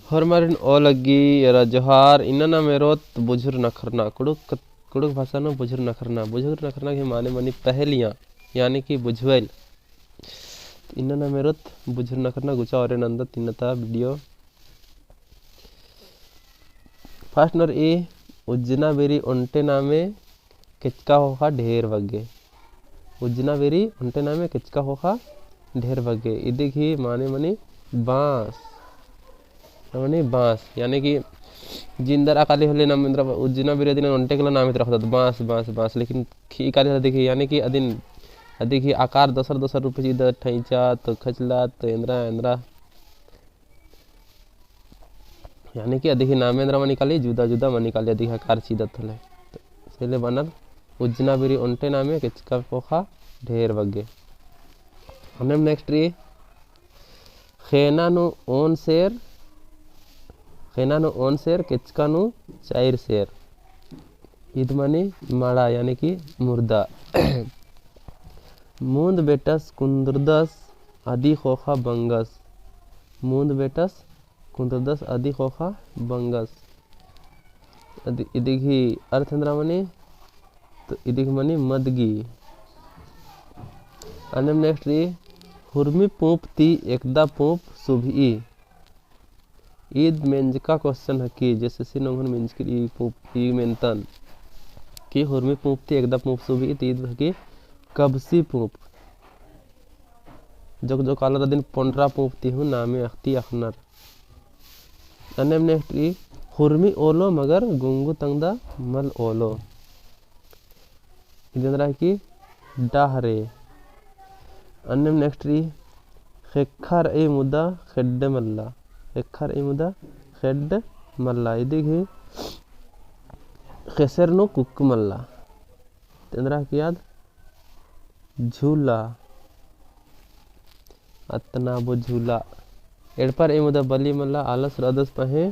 हरमारिन ओ लगी यरा जोहार इन्ना मेरोत बुझुर नखरना कुड़ुक भाषा न बुझुर नखरना के माने मनी पहलियाँ यानी कि बुझवेल इन्ना मेरोत बुझुर नखरना गुचा और नंदा तिन्नता वीडियो फर्स्ट नर ए उज्जना बेरी उन्टे नामे किचका होखा ढेर वगे उज्जना बेरी उन्टे नामे किचका होखा ढेर वगे इदिक ही माने मनी बाँस मनी बाँस यानी कि जिंदर अकाली होले नाम इंद्र उज्जना बेरी दिन उन्टे के नाम रखता बाँस बाँस बाँस लेकिन खी काली देखी यानी कि अदिन अधिक ही आकार दोसर रूप इधर ठैचा तो खचला तो इंद्रा यानी कि अधिक नामेंद्र मन निकाली जुदा मन निकाली अधिक आकार सीधत हले सेले बनल उज्जना बेरी उन्टे नामे किचका पोखा ढेर वगे हमने नेक्स्ट री खेना नु ओन शेर किचका नु चार शेर ईद मनी माड़ा यानी कि मुर्दा मूंद बेटस कुंद्रदस आदि खोखा बंगस मूंद बेटस कुंद्रदस आदि खोखा बंगस इदिक ही अर्थ मनी तो इदिक मनी मदगी अनम नेक्स्ट री हुर्मी पूप ती एकदा पूप सुभी ईद मेंज का क्वेश्चन है कि जैसे सी नंगन मेंज की पूप ई मेंतन कि हुर्मी पूप ती एकदा पूप सुभी ईद की कबसी पूप जो कालर दिन पंडरा पूपती हूँ नामे अख्ती अखनर अनम नेक्स्ट री हुर्मी ओलो मगर गुंगू तंगदा मल ओलो इधर की डाहरे अन्यम नेक्स्ट री खेखर ए मुदा खेड मल्ला इदी ही खेसर नो कुक मल्ला तेंद्रा की याद झूला अतना बो झूला एड़पर ए मुदा बली मल्ला आलस रदस पहे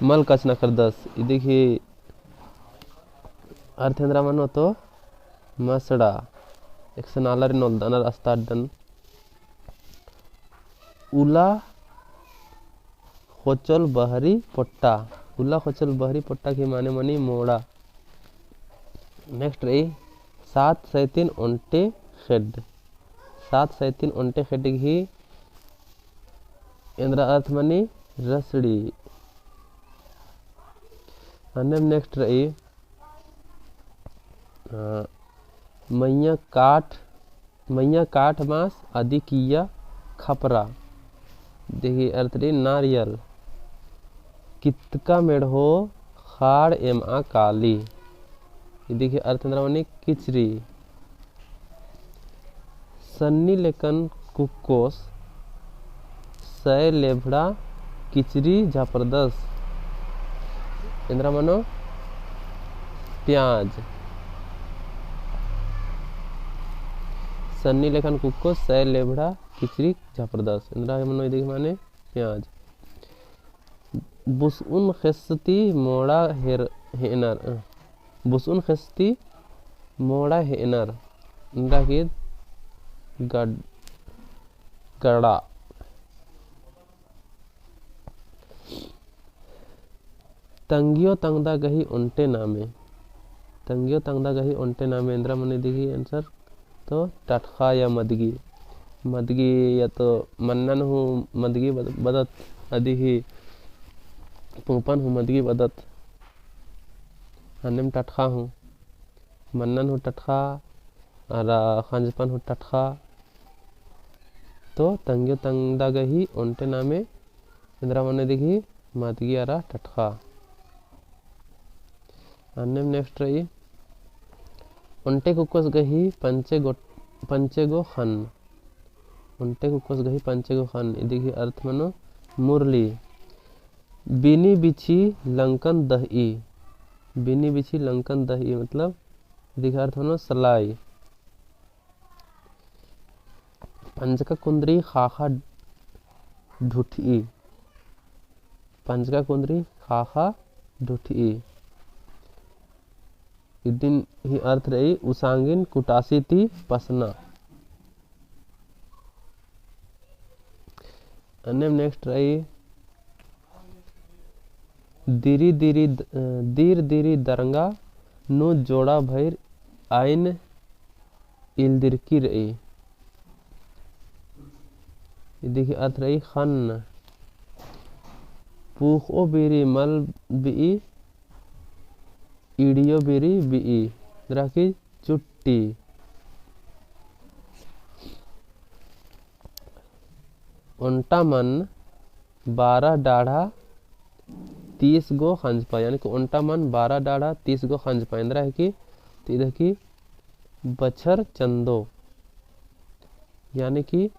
मल कच न कर दस इदी ही अर्थेंद्रा मनो तो मसड़ा एक सनालर नोल दनर अस्ताडन उला खोचल बहरी पट्टा के माने मनी मोड़ा नेक्स्ट रही 7 से 3 उन्टे खेड ही इंद्र अर्थ मनी रसड़ी अन्य नेक्स्ट रही मैया काठ मांस आदि किया खपरा देखिए अर्थ रही नारियल कितका मेढ़ो खाड़ एम आ काली देखिए अर्थ मनी किचरी सन्नी लेकन कुकोस सय लेभड़ा किचरी झापरदस इंद्रा मनो प्याज सन्नी लेखन कुको सय लेभड़ा किचरी झापरदस इंद्रा मनो इदिक माने प्याज बुसउन खस्ती मोड़ा हेनर बुसउन खस्ती मोड़ा हेनर इंद्रा की गड़ा तंगियो तंगदा गही उन्टे नामे इंद्रा मने दिखी आंसर तो टटखा या मदगी या तो मन्नन हूँ मदगी बदत आदि ही पूपन हूँ मदगी बदत हन्नेम टटखा हूँ मन्नन हूँ टटखा और खंजपन हूँ टटखा तो तंगियो तंगदा गही उन्टे नामे इंद्रा मने दिखी मदगी आरा टटखा अन्यम नेक्स्ट रही उन्टे कुकोस गही पंचे गो खन उन्टे कुकोस गही पंचे गो खन इदिकी अर्थ मनो मुरली बिनी बिछी लंकन दही मतलब इदिकी अर्थ मनो सलाई पंचका कुंदरी खाखा ढूठी इदिन ही अर्थ रही उसांगिन कुटासी थी पसना अन्य नेक्स्ट रही दिरी दिरी दीर दिरी दरंगा नु जोड़ा भैर आइन इल्दिरकी रही। देखिए अर्थ रही खन। पूखो बीरी मल बी ईडियो बीरी बी राखी चुट्टी। उल्टा मन 12 डाढ़ा 30 गो खंजपा, यानी कि उल्टा मन 12 डाढ़ा 30 गो खंजपा इंद्रा है कि तो इधर की बछर चंदो, यानी कि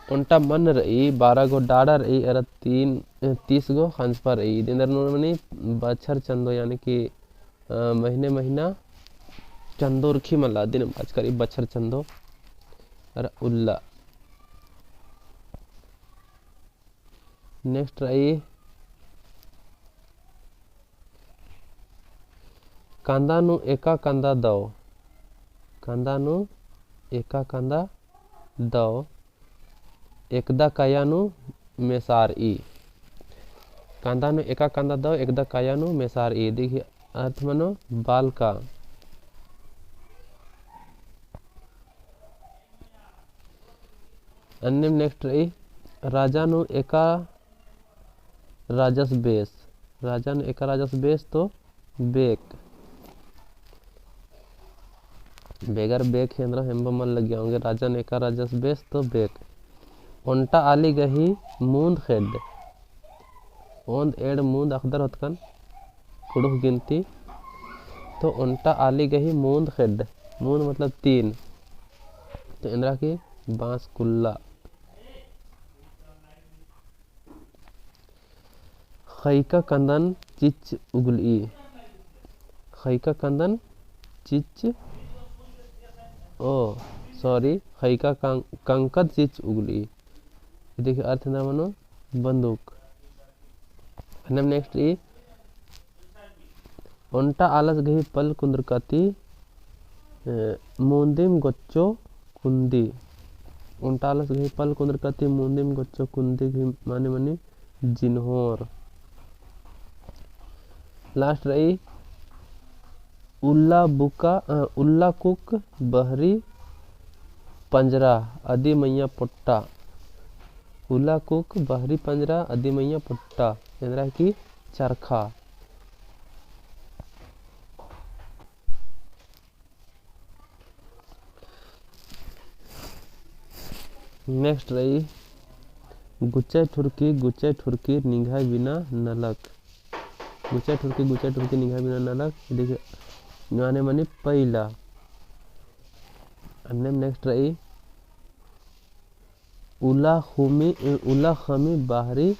उल्टा मन रही 12 गो डाढ़ा रही और 30 गो खंजपा रही इंद्र मनी बछर चंदो, यानी कि महीने महीना चंदो रखी मला दिन बाज करी बछर चंदो और उल्ला। नेक्स्ट रही कांदा नु एका कांदा दो, कांदा नु एका कांदा दो एकदा काया नु मेसार ई। कांदा नु एका कांदा दो एकदा काया नु मेसार ई। देखिए अर्थ मनो बाल का। अन्य नेक्स्ट रही राजा नु एका राजस बेस, राजा नु एका राजस बेस तो बेक बेगर बेक हेंद्र हेम्ब मन लग गया होंगे। राजा ने एका राजस बेस तो बेक। ओंटा आली गही मूंद खेड, ओंद एड मूंद अखदर होतकन कुड़ुक गिनती तो ओंटा आली गही मूंद खेड, मूंद मतलब 3 तो इंद्रा की बांस कुल्ला। खैका कंदन चिच उगली, खैका कंदन चिच खैका कंकद चिच उगली। देखिए अर्थ ना मनो बंदूक। नेक्स्ट ओंटा आलस गही पल कुंद्रकती मूंदिम गोच्चो कुंदी, ओंटा आलस गही पल कुंद्रकती मूंदिम गोच्चो कुंदी की माने मनी जिन्होर। लास्ट रही उल्ला कुक बहरी पंजरा अदी मैया पुट्टा, उल्ला कुक बहरी पंजरा अदी मैया पुट्टा इंद्रा की चरखा। नेक्स्ट रही गुच्चे ठुरकी निगाह बिना नलक, गुच्चे ठुरकी निगाह बिना नलक। देखिए माने मनी पहला। अन्य नेक्स्ट रही उला खमी बाहरी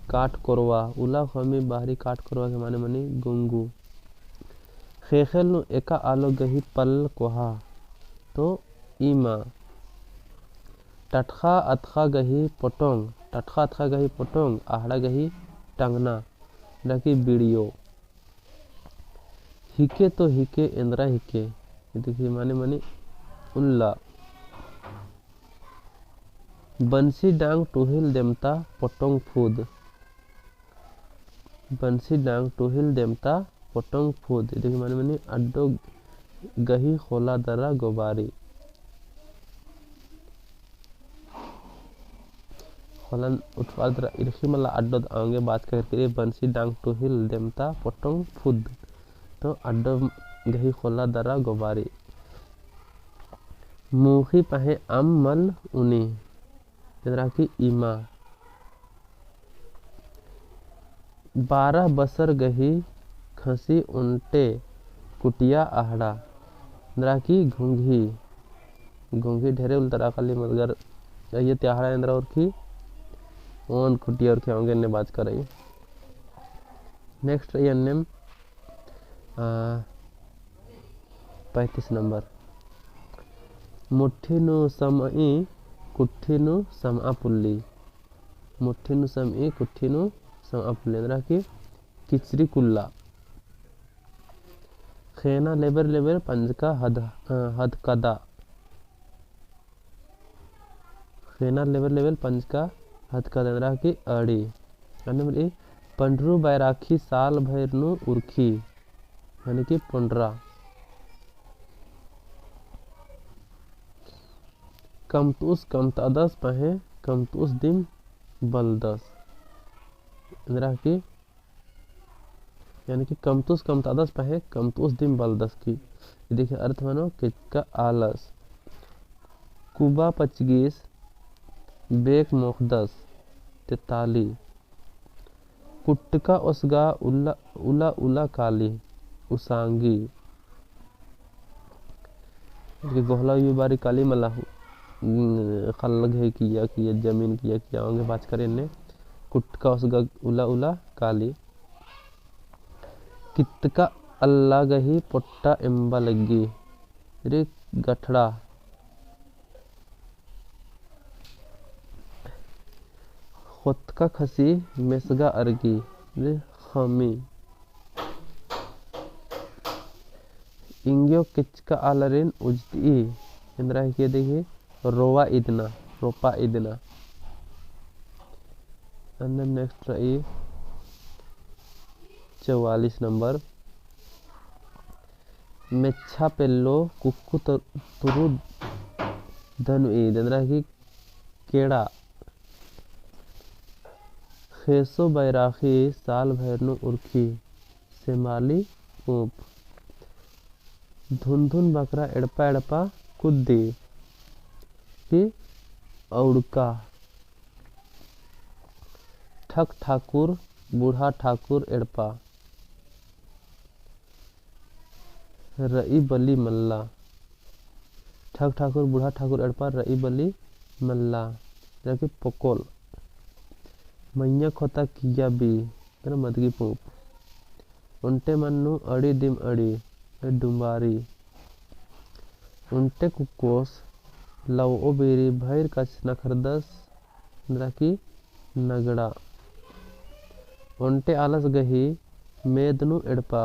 काट कोरवा, उला खमी बाहरी काट कोरवा के माने मनी गुंगू। खेखेल नु एका आलो गही पल कोहा तो ईमा। टटखा अतखा गही पोटोंग, टटखा अतखा गही पोटोंग आहड़ा गही टंगना रखी वीडियो। हिके तो हिके इंद्रा हिके, देखिए माने मनी उल्ला। बंसी डांग टूहिल देमता पोटोंग फूद, बंसी डांग टूहिल देमता पोटोंग फूद देखिए माने मनी अड्डो गही खोला दरा गोबारी। खोलन उत्पाद इरखी मला अड्डो आगे बात करके बंसी डांग टूहिल देमता पोटोंग फूद तो अड्डो गही खोला दरा गोबारी। मुखी पहे आम मल उनी इंद्रा की ईमा। 12 बसर गही खसी उल्टे कुटिया आहड़ा इंद्रा की घूंघी, घूंघी ढेरे उल्टा खाली मगर ये त्याहड़ा इंद्रा और की ओन कुटिया और होंगे ने बात कर रही। नेक्स्ट रही अन्य 35 नंबर मुट्ठी नु समई कुट्ठी नु समा पुल्ली, मुट्ठी नु समई कुट्ठी नु समा पुल्ली इंद्रा की किचरी कुल्ला। खेना लेबर लेबर पंजका हद कदा, खेना लेबर लेबर पंजका हाथ का दंदरा की अड़ी। नंबर ए पंडरू बैराखी साल भर नु उर्खी यानी कि पंडरा। कमतुस कमतादस पहे कमतुस दिन बलदस दंदरा की यानी कि कमतुस कमतादस पहे कमतुस दिन बलदस की। देखिए अर्थ मानो किचका आलस। कुबा 25 बेक मोखदस 43। कुट्टका उसगा उला उला उला काली उसांगी। गोहला यू बारी काली मला खलग है किया जमीन किया होंगे बात करें ने कुट्टका उसगा उला उला काली। कितका अल्लाह गही पोट्टा एम्बा लगी रे गठड़ा। खोतका खसी मेसगा अर्गी रे खमी। इंग्यो किचका आलरिन उजती इंद्रा के देखिए रोवा इदना रोपा इदना। and then next रही 44 नंबर मेच्छा पेल्लो कुक्कु तुरु धनु इंद्रा की केड़ा। खेसो बैराखी साल भैरनु उर्खी सेमाली ऊप। धुन धुन बकरा एड़पा एड़पा कुद्दी की औड़का। ठक ठाकुर बूढ़ा ठाकुर एड़पा। रई बली मल्ला। ठक ठाकुर बूढ़ा ठाकुर एड़पा रई बली मल्ला जबकि पकोल। मैया खोता किया बी मदगी पूप। उनटे मन्नू अड़ी दिम अड़ी डुम्बारी। उनटे कुकोस लव ओ बेरी भैर कच नखरदस की नगड़ा। उनटे आलस गही मेदनु एड़पा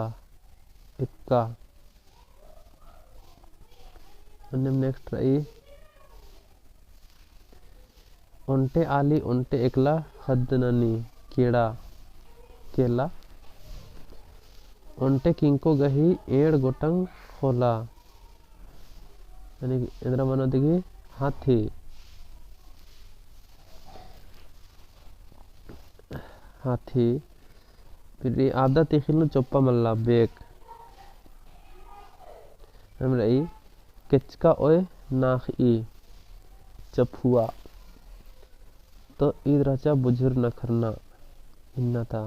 इक्का। नेक्स्ट रही उनटे आली उनटे एकला हदननी केड़ा केला। उनटे किंको गही एड़ गोटंग खोला यानी इंद्रा मानो देखिए हाथी। हाथी फिर ये आदा तिखिल चोप्पा मल्ला बेक। हम रही किचका ओए नाख ई चफुआ तो ईद राचा बुजुर्ग न करना इन्ना था।